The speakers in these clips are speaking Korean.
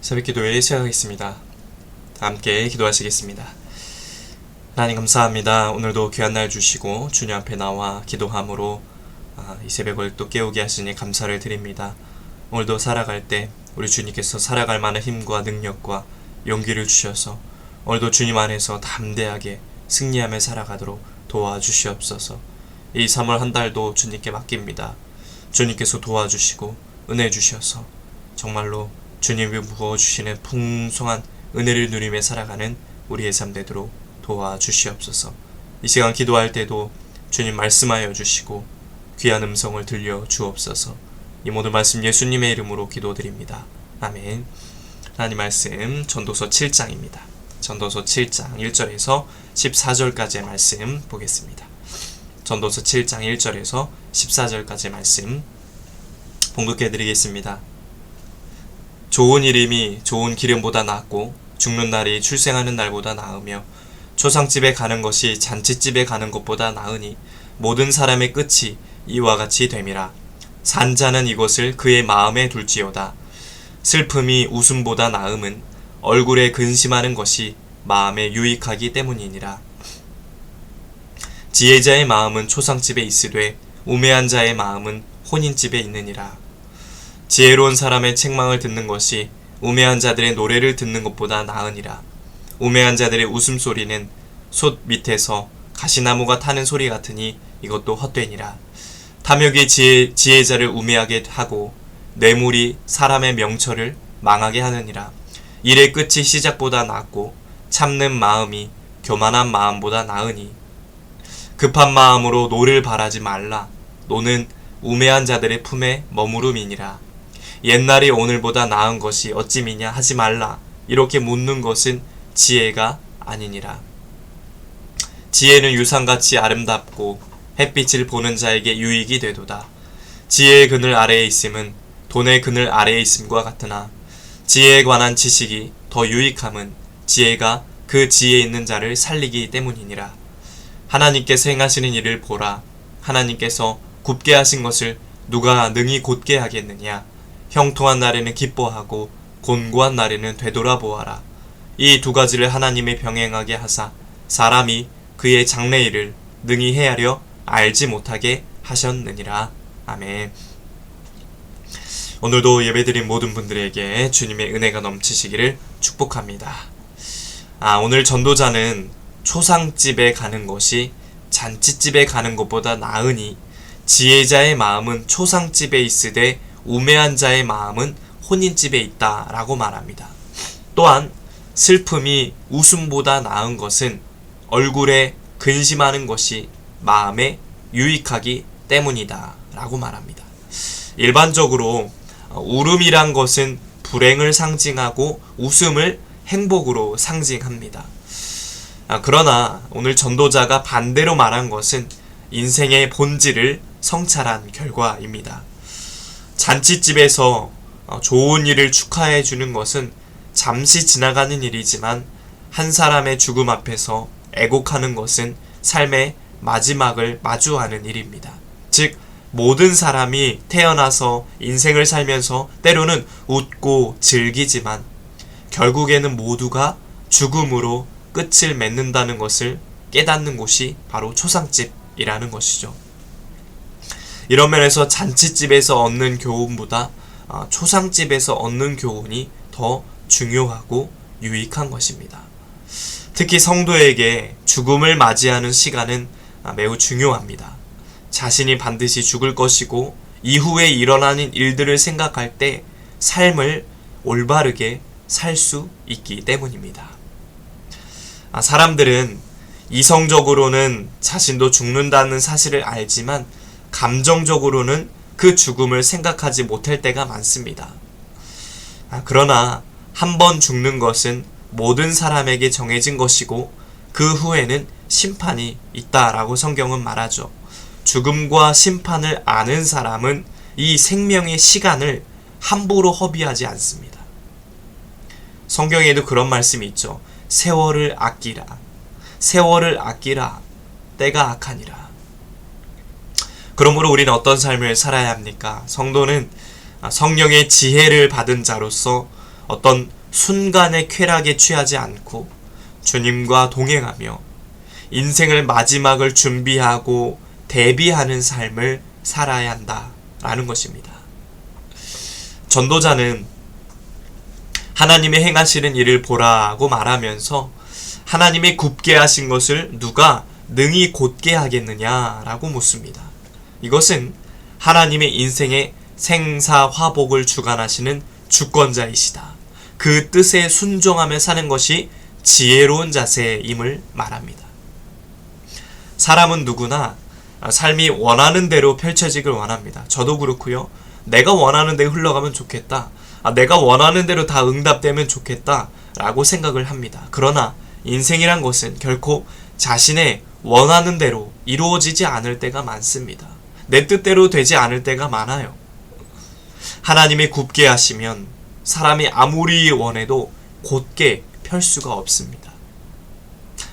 새벽기도회 시작하겠습니다. 함께 기도하시겠습니다. 하나님 감사합니다. 오늘도 귀한 날 주시고 주님 앞에 나와 기도함으로 이 새벽을 또 깨우게 하시니 감사를 드립니다. 오늘도 살아갈 때 우리 주님께서 살아갈 만한 힘과 능력과 용기를 주셔서 오늘도 주님 안에서 담대하게 승리하며 살아가도록 도와주시옵소서. 이 3월 한 달도 주님께 맡깁니다. 주님께서 도와주시고 은혜 주셔서 정말로 주님이 부어주시는 풍성한 은혜를 누리며 살아가는 우리의 삶 되도록 도와주시옵소서. 이 시간 기도할 때도 주님 말씀하여 주시고 귀한 음성을 들려주옵소서. 이 모든 말씀 예수님의 이름으로 기도드립니다. 아멘. 하나님 말씀 전도서 7장입니다. 전도서 7장 1절에서 14절까지의 말씀 보겠습니다. 전도서 7장 1절에서 14절까지의 말씀 봉독해드리겠습니다. 좋은 이름이 좋은 기름보다 낫고 죽는 날이 출생하는 날보다 나으며 초상집에 가는 것이 잔치집에 가는 것보다 나으니 모든 사람의 끝이 이와 같이 됨이라. 산자는 이것을 그의 마음에 둘지어다. 슬픔이 웃음보다 나음은 얼굴에 근심하는 것이 마음에 유익하기 때문이니라. 지혜자의 마음은 초상집에 있으되 우매한 자의 마음은 혼인집에 있느니라. 지혜로운 사람의 책망을 듣는 것이 우매한 자들의 노래를 듣는 것보다 나으니라. 우매한 자들의 웃음소리는 솥 밑에서 가시나무가 타는 소리 같으니 이것도 헛되니라. 탐욕이 지혜자를 우매하게 하고 뇌물이 사람의 명철을 망하게 하느니라. 일의 끝이 시작보다 낫고 참는 마음이 교만한 마음보다 나으니 급한 마음으로 노를 바라지 말라. 노는 우매한 자들의 품에 머무름이니라. 옛날이 오늘보다 나은 것이 어찌미냐 하지 말라. 이렇게 묻는 것은 지혜가 아니니라. 지혜는 유상같이 아름답고 햇빛을 보는 자에게 유익이 되도다. 지혜의 그늘 아래에 있음은 돈의 그늘 아래에 있음과 같으나 지혜에 관한 지식이 더 유익함은 지혜가 그 지혜에 있는 자를 살리기 때문이니라. 하나님께서 행하시는 일을 보라. 하나님께서 굽게 하신 것을 누가 능히 곧게 하겠느냐. 형통한 날에는 기뻐하고 곤고한 날에는 되돌아보아라. 이 두 가지를 하나님의 병행하게 하사 사람이 그의 장래일을 능히 헤아려 알지 못하게 하셨느니라. 아멘. 오늘도 예배드린 모든 분들에게 주님의 은혜가 넘치시기를 축복합니다. 오늘 전도자는 초상집에 가는 것이 잔치집에 가는 것보다 나으니 지혜자의 마음은 초상집에 있으되 우매한 자의 마음은 혼인집에 있다 라고 말합니다. 또한 슬픔이 웃음보다 나은 것은 얼굴에 근심하는 것이 마음에 유익하기 때문이다 라고 말합니다. 일반적으로 울음이란 것은 불행을 상징하고 웃음을 행복으로 상징합니다. 그러나 오늘 전도자가 반대로 말한 것은 인생의 본질을 성찰한 결과입니다. 잔치집에서 좋은 일을 축하해 주는 것은 잠시 지나가는 일이지만 한 사람의 죽음 앞에서 애곡하는 것은 삶의 마지막을 마주하는 일입니다. 즉 모든 사람이 태어나서 인생을 살면서 때로는 웃고 즐기지만 결국에는 모두가 죽음으로 끝을 맺는다는 것을 깨닫는 곳이 바로 초상집이라는 것이죠. 이런 면에서 잔치집에서 얻는 교훈보다 초상집에서 얻는 교훈이 더 중요하고 유익한 것입니다. 특히 성도에게 죽음을 맞이하는 시간은 매우 중요합니다. 자신이 반드시 죽을 것이고 이후에 일어나는 일들을 생각할 때 삶을 올바르게 살 수 있기 때문입니다. 사람들은 이성적으로는 자신도 죽는다는 사실을 알지만 감정적으로는 그 죽음을 생각하지 못할 때가 많습니다. 그러나 한 번 죽는 것은 모든 사람에게 정해진 것이고 그 후에는 심판이 있다라고 성경은 말하죠. 죽음과 심판을 아는 사람은 이 생명의 시간을 함부로 허비하지 않습니다. 성경에도 그런 말씀이 있죠. 세월을 아끼라. 세월을 아끼라. 때가 악하니라. 그러므로 우리는 어떤 삶을 살아야 합니까? 성도는 성령의 지혜를 받은 자로서 어떤 순간의 쾌락에 취하지 않고 주님과 동행하며 인생을 마지막을 준비하고 대비하는 삶을 살아야 한다라는 것입니다. 전도자는 하나님의 행하시는 일을 보라고 말하면서 하나님이 굽게 하신 것을 누가 능히 곧게 하겠느냐라고 묻습니다. 이것은 하나님의 인생의 생사화복을 주관하시는 주권자이시다. 그 뜻에 순종하며 사는 것이 지혜로운 자세임을 말합니다. 사람은 누구나 삶이 원하는 대로 펼쳐지길 원합니다. 저도 그렇고요. 내가 원하는 대로 흘러가면 좋겠다. 내가 원하는 대로 다 응답되면 좋겠다 라고 생각을 합니다. 그러나 인생이란 것은 결코 자신의 원하는 대로 이루어지지 않을 때가 많습니다. 내 뜻대로 되지 않을 때가 많아요. 하나님이 굽게 하시면 사람이 아무리 원해도 곧게 펼 수가 없습니다.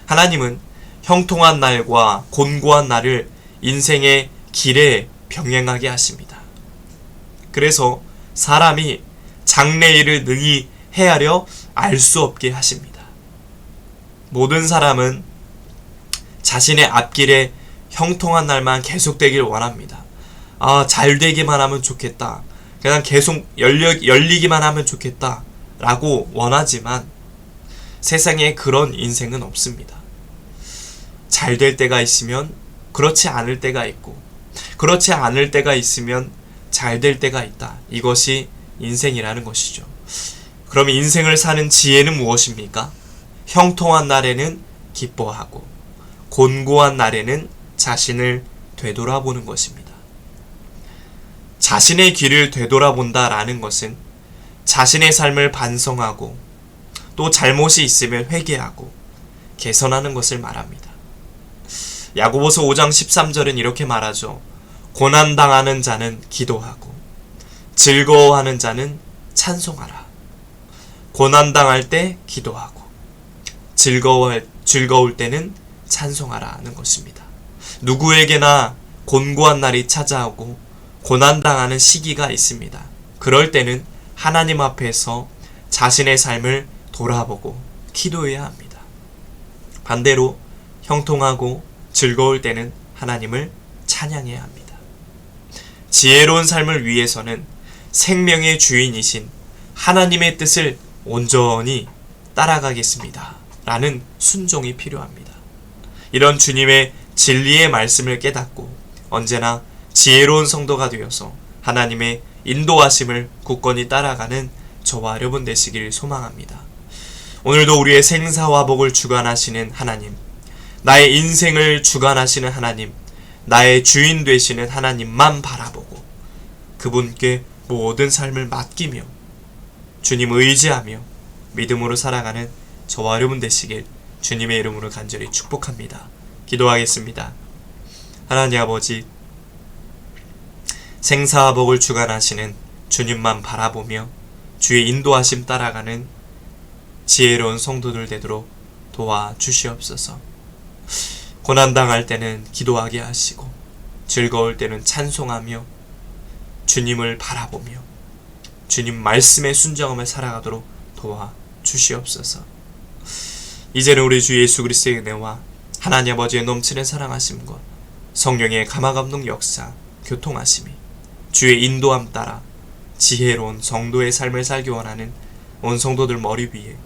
하나님은 형통한 날과 곤고한 날을 인생의 길에 병행하게 하십니다. 그래서 사람이 장래일을 능히 헤아려 알 수 없게 하십니다. 모든 사람은 자신의 앞길에 형통한 날만 계속되길 원합니다. 잘 되기만 하면 좋겠다. 그냥 계속 열리기만 하면 좋겠다. 라고 원하지만 세상에 그런 인생은 없습니다. 잘 될 때가 있으면 그렇지 않을 때가 있고, 그렇지 않을 때가 있으면 잘 될 때가 있다. 이것이 인생이라는 것이죠. 그럼 인생을 사는 지혜는 무엇입니까? 형통한 날에는 기뻐하고 곤고한 날에는 자신을 되돌아보는 것입니다. 자신의 길을 되돌아본다라는 것은 자신의 삶을 반성하고 또 잘못이 있으면 회개하고 개선하는 것을 말합니다. 야고보서 5장 13절은 이렇게 말하죠. 고난당하는 자는 기도하고 즐거워하는 자는 찬송하라. 고난당할 때 기도하고 즐거울 때는 찬송하라는 것입니다. 누구에게나 곤고한 날이 찾아오고 고난당하는 시기가 있습니다. 그럴 때는 하나님 앞에서 자신의 삶을 돌아보고 기도해야 합니다. 반대로 형통하고 즐거울 때는 하나님을 찬양해야 합니다. 지혜로운 삶을 위해서는 생명의 주인이신 하나님의 뜻을 온전히 따라가겠습니다. 라는 순종이 필요합니다. 이런 주님의 진리의 말씀을 깨닫고 언제나 지혜로운 성도가 되어서 하나님의 인도하심을 굳건히 따라가는 저와 여러분 되시길 소망합니다. 오늘도 우리의 생사화복을 주관하시는 하나님, 나의 인생을 주관하시는 하나님, 나의 주인 되시는 하나님만 바라보고 그분께 모든 삶을 맡기며 주님 의지하며 믿음으로 살아가는 저와 여러분 되시길 주님의 이름으로 간절히 축복합니다. 기도하겠습니다. 하나님 아버지, 생사화복을 주관하시는 주님만 바라보며 주의 인도하심 따라가는 지혜로운 성도들 되도록 도와주시옵소서. 고난당할 때는 기도하게 하시고 즐거울 때는 찬송하며 주님을 바라보며 주님 말씀에 순종하며 살아가도록 도와주시옵소서. 이제는 우리 주 예수 그리스도의 은혜와 하나님 아버지의 넘치는 사랑하심과 성령의 감화감동 역사, 교통하심이 주의 인도함 따라 지혜로운 성도의 삶을 살기 원하는 온 성도들 머리 위에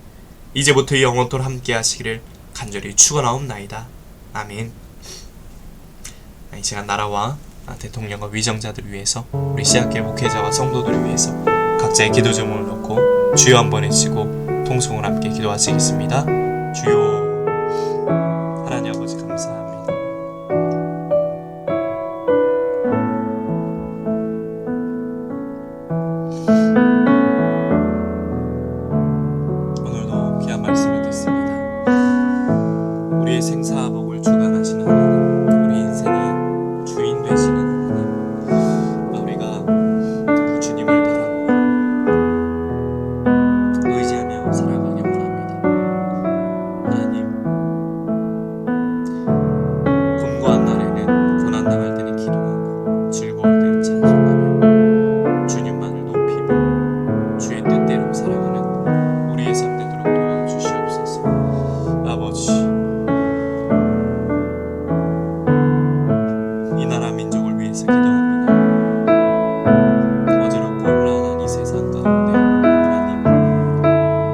이제부터 영원토록 함께 하시기를 간절히 축원하옵나이다. 아멘. 이 시간 나라와 대통령과 위정자들을 위해서 우리 씨앗교회 목회자와 성도들을 위해서 각자의 기도 제목을 놓고 주여 한번 외치고 통성을 함께 기도하시겠습니다. 주여. 하나님 아버지 감사합니다. 오늘도 귀한 말씀을 듣습니다. 우리의 생사화복을 주관하시는 하나님, 우리 인생의 주인 되시는 하나님, 우리가 주님을 바라보고 의지하며 살아가기 원합니다. 하나님, 기도합니다. 어지럽고 혼란한 이 세상 가운데 하나님,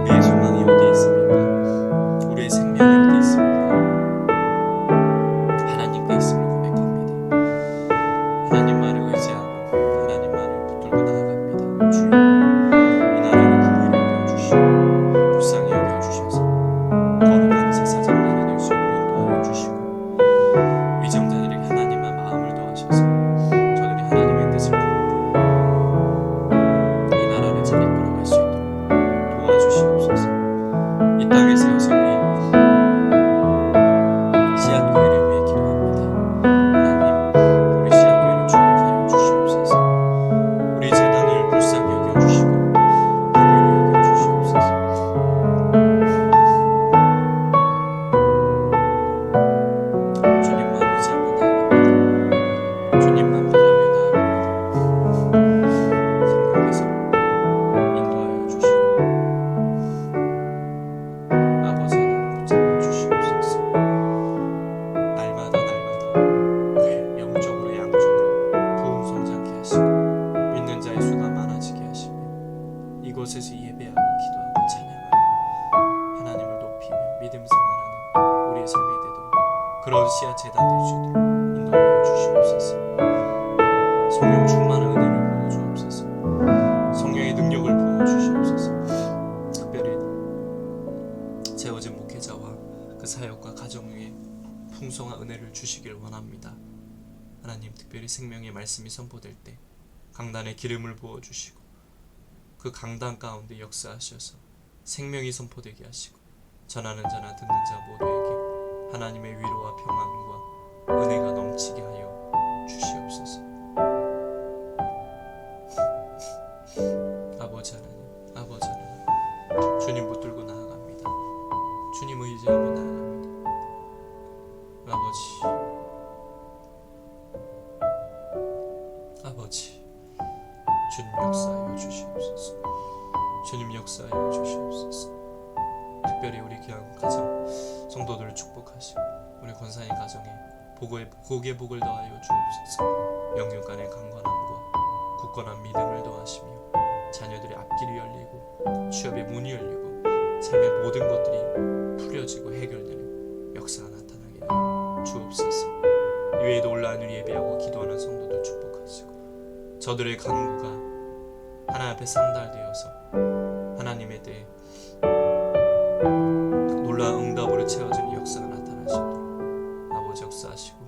우리의 소망이 어디 있습니까? 우리의 생명이 어디 있습니까? 하나님께 있음을 고백합니다. 하나님만을 의지하고 하나님만을 붙들고 나아갑니다. 주여, 이 나라를 구부리 여겨주시고 불쌍히 여겨주셔서 거룩한 제사장 나라 될 수 있도록 인도하여 주시고, 위정자들에게 하나님만 마음을 더하셔서 저들이 하나님의 뜻을 품고 이 나라를 잘 이끌어갈 수 있도록 도와주시옵소서. 이 땅에 세워서 우리 씨앗교회를 위해 기도합니다. 하나님, 우리 씨앗교회를 축복하여 주시옵소서. 우리 재단을 불쌍히 여겨주시고 긍휼히 여겨주시옵소서. 주님만 의지하며 나아갑니다. 주님만 바라며 나아갑니다. 성령께서 인도하여 주시고 아버지 하나님 붙잡아 주시옵소서. 날마다 영적으로 양적으로 부흥 성장케 하시고 믿는 자의 수가 많아지게 하시며 이곳에서 예배하고 기도하고 찬양하며 하나님을 높이며 믿음 생활하는 우리의 삶이 되도록 그런 씨앗 재단 될 수 있도록 인도하여 주시옵소서. 성령 충만한 은혜를 부어 주옵소서. 성령의 능력을 부어 주시옵소서. 특별히 세워진 목회자와 그 사역과 가정 위에 풍성한 은혜를 주시길 원합니다. 하나님, 특별히 생명의 말씀이 선포될 때 강단에 기름을 부어 주시고 그 강단 가운데 역사하셔서 생명이 선포되게 하시고 전하는 자나 듣는 자 모두에게 하나님의 위로와 평안과 은혜가 넘치게 하여 주시옵소서. 아버지 하나님, 주님 붙들고 나아갑니다. 주님 의지하며 나아갑니다. 아버지, 주님 역사하여 주시옵소서. 주님 역사하여 주시옵소서. 특별히 우리 귀한 가정 성도들을 축복하시고 우리 권사님 가정에 복의 복을 더하여 주옵소서. 영육간의 강건함과 굳건한 믿음을 더하시며 자녀들의 앞길이 열리고 취업의 문이 열리고 삶의 모든 것들이 풀어지고 해결되는 역사가 나타나게 하여 주옵소서. 이외에도 온라인으로 예배하고 기도하는 성도들 축복하시고 저들의 간구가 하나님 앞에 상달되어서 하나님에 대해 놀라운 응답으로 채워지는 역사가 나타나시도록 아버지 역사하시고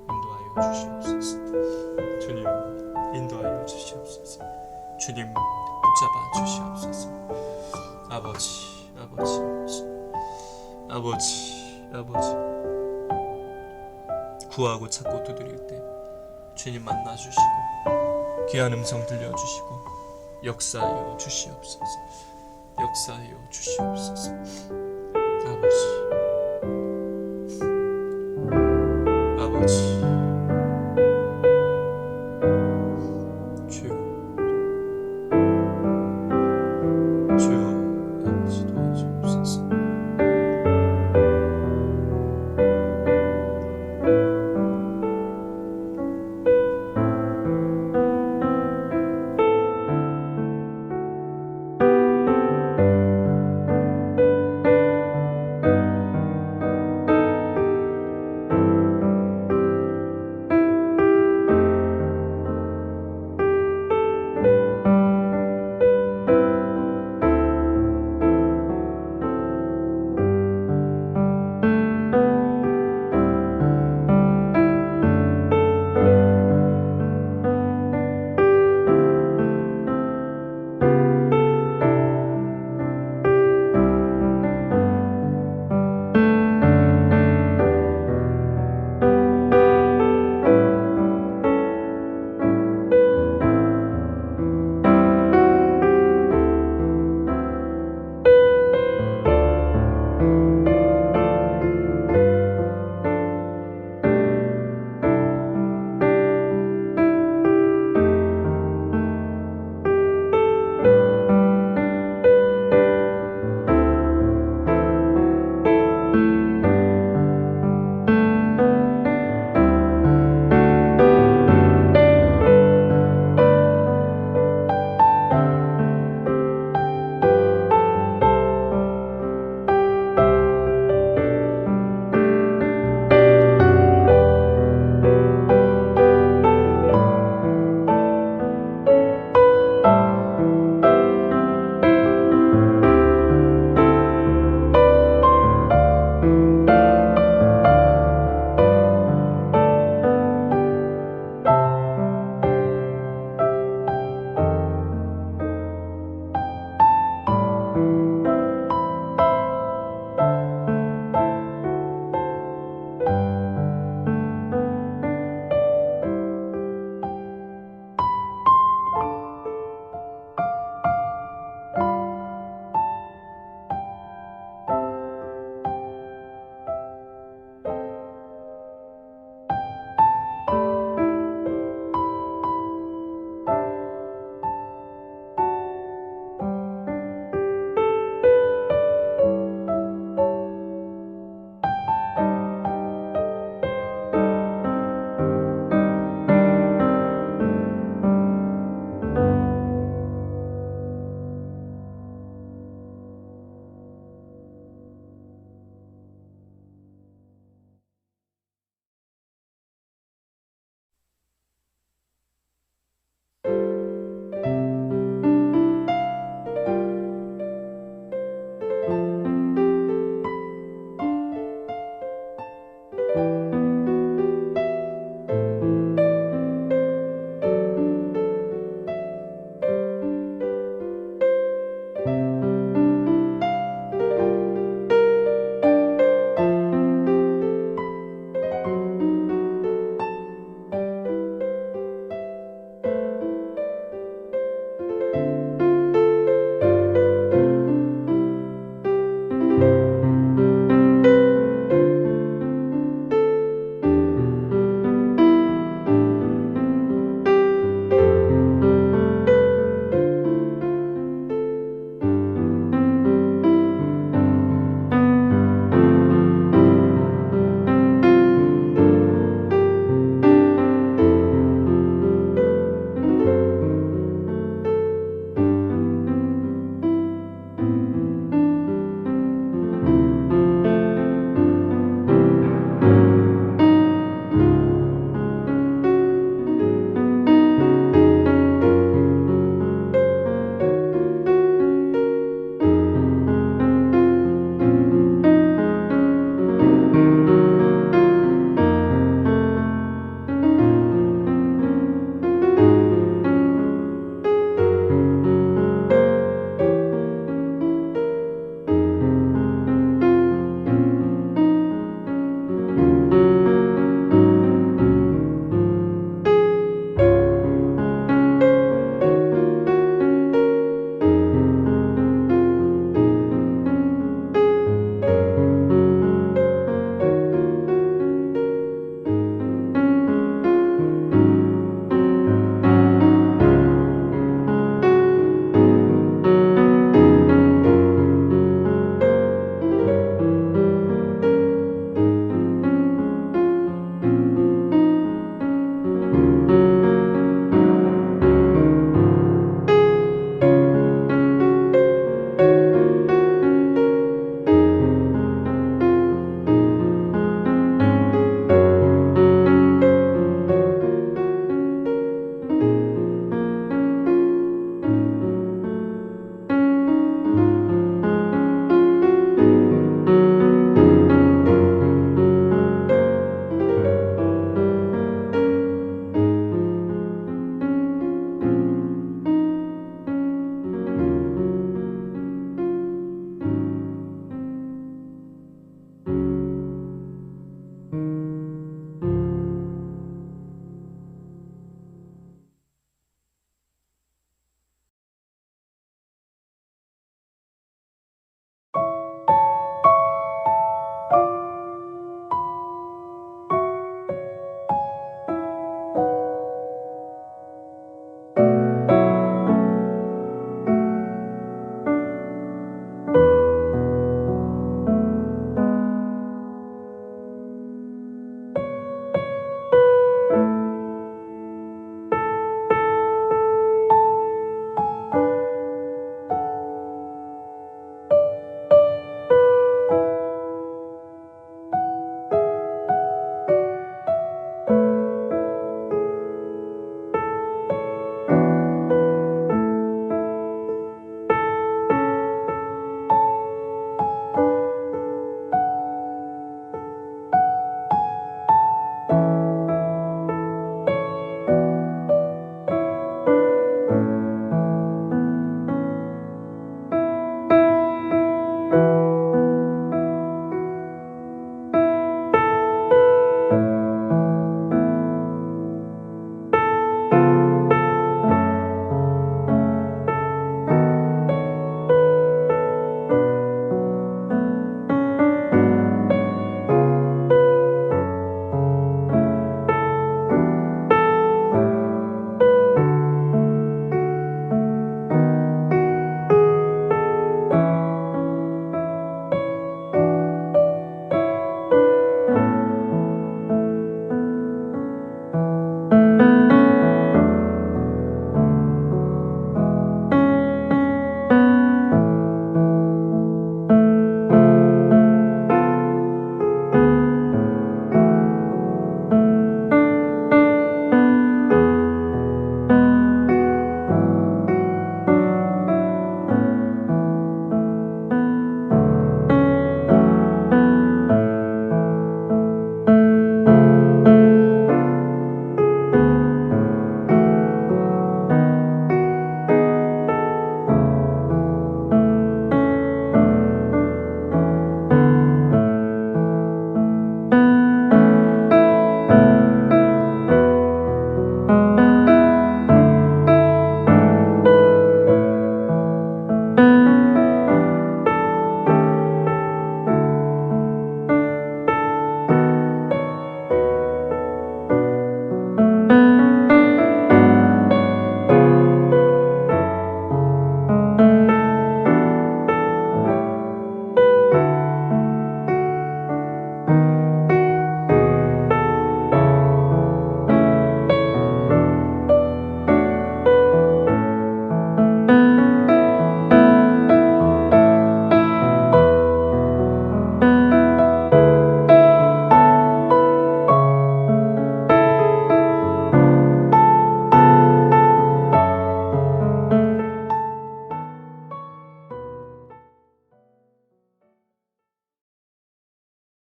인도하여 주시옵소서. 주님 인도하여 주시옵소서. 주님 붙잡아 주시옵소서. 아버지 구하고 찾고 두드릴 때 주님 만나 주시고 귀한 음성 들려주시고 역사하여 주시옵소서. 아버지